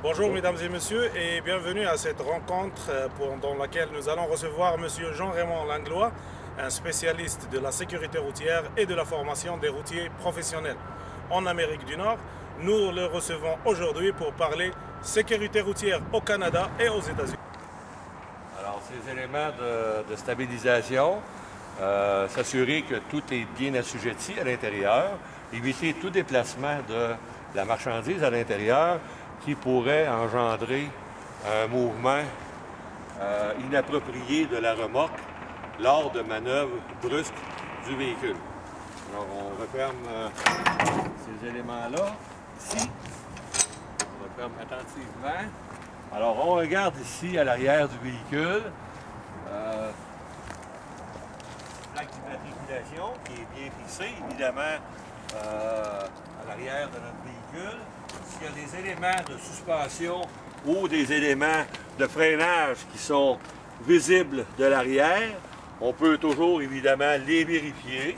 Bonjour mesdames et messieurs et bienvenue à cette rencontre dans laquelle nous allons recevoir monsieur Jean-Raymond Langlois, un spécialiste de la sécurité routière et de la formation des routiers professionnels en Amérique du Nord. Nous le recevons aujourd'hui pour parler sécurité routière au Canada et aux États-Unis. Alors, ces éléments de stabilisation, s'assurer que tout est bien assujetti à l'intérieur, éviter tout déplacement de la marchandise à l'intérieur qui pourrait engendrer un mouvement inapproprié de la remorque lors de manœuvres brusques du véhicule. Alors, on referme ces éléments-là, ici. On referme attentivement. Alors, on regarde ici à l'arrière du véhicule. Plaque d'immatriculation qui est bien fixée, évidemment, à l'arrière de notre véhicule. S'il y a des éléments de suspension ou des éléments de freinage qui sont visibles de l'arrière, on peut toujours, évidemment, les vérifier.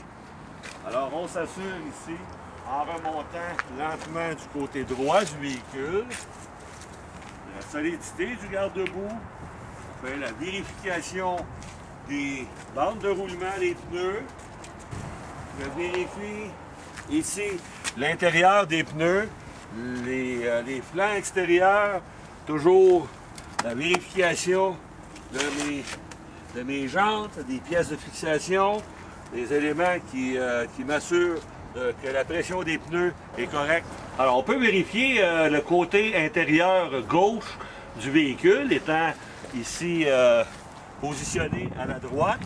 Alors, on s'assure ici, en remontant lentement du côté droit du véhicule, la solidité du garde-boue. On fait la vérification des bandes de roulement des pneus. Je vérifie ici l'intérieur des pneus, les flancs extérieurs, toujours la vérification de mes jantes, des pièces de fixation, des éléments qui m'assurent que la pression des pneus est correcte. Alors, on peut vérifier le côté intérieur gauche du véhicule, étant ici positionné à la droite.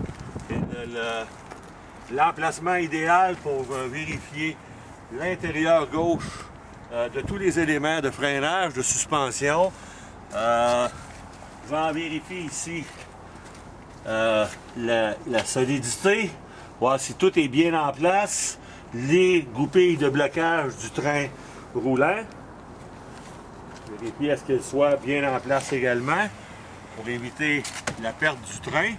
L'emplacement idéal pour vérifier l'intérieur gauche de tous les éléments de freinage, de suspension. J'en vérifie ici la solidité, voir si tout est bien en place, les goupilles de blocage du train roulant. Vérifier à ce qu'elles soient bien en place également pour éviter la perte du train.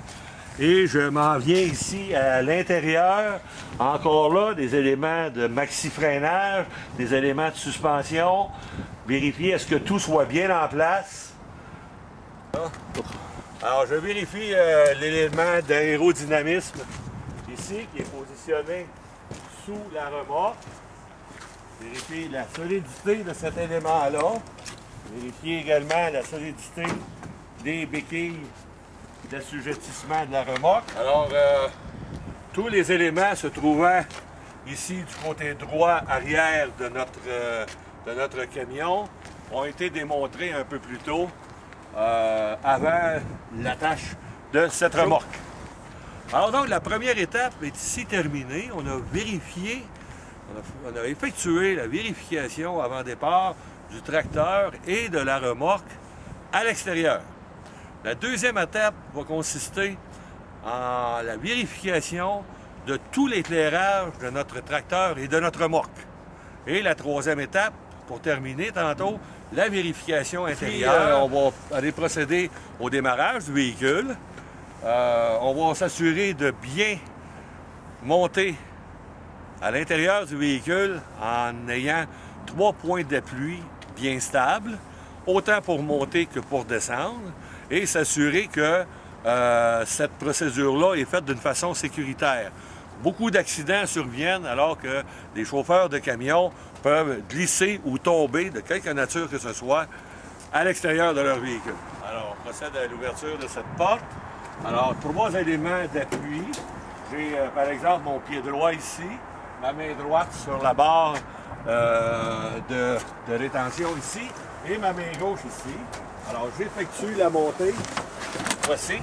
Et je m'en viens ici à l'intérieur, encore là, des éléments de maxi-freinage, des éléments de suspension. Vérifier à ce que tout soit bien en place. Alors, je vérifie l'élément d'aérodynamisme ici, qui est positionné sous la remorque. Vérifier la solidité de cet élément-là. Vérifier également la solidité des béquilles d'assujettissement de la remorque. Alors, tous les éléments se trouvant ici du côté droit arrière de notre camion ont été démontrés un peu plus tôt avant l'attache de cette remorque. Alors donc, la première étape est ici terminée. On a vérifié, on a effectué la vérification avant départ du tracteur et de la remorque à l'extérieur. La deuxième étape va consister en la vérification de tout l'éclairage de notre tracteur et de notre remorque. Et la troisième étape, pour terminer tantôt, la vérification intérieure. On va aller procéder au démarrage du véhicule. On va s'assurer de bien monter à l'intérieur du véhicule en ayant 3 points d'appui bien stables, autant pour monter que pour descendre, et s'assurer que cette procédure-là est faite d'une façon sécuritaire. Beaucoup d'accidents surviennent alors que les chauffeurs de camions peuvent glisser ou tomber de quelque nature que ce soit à l'extérieur de leur véhicule. Alors, on procède à l'ouverture de cette porte. Alors, 3 éléments d'appui. J'ai, par exemple, mon pied droit ici, ma main droite sur la barre de rétention ici, et ma main gauche ici. Alors, j'effectue la montée. Voici.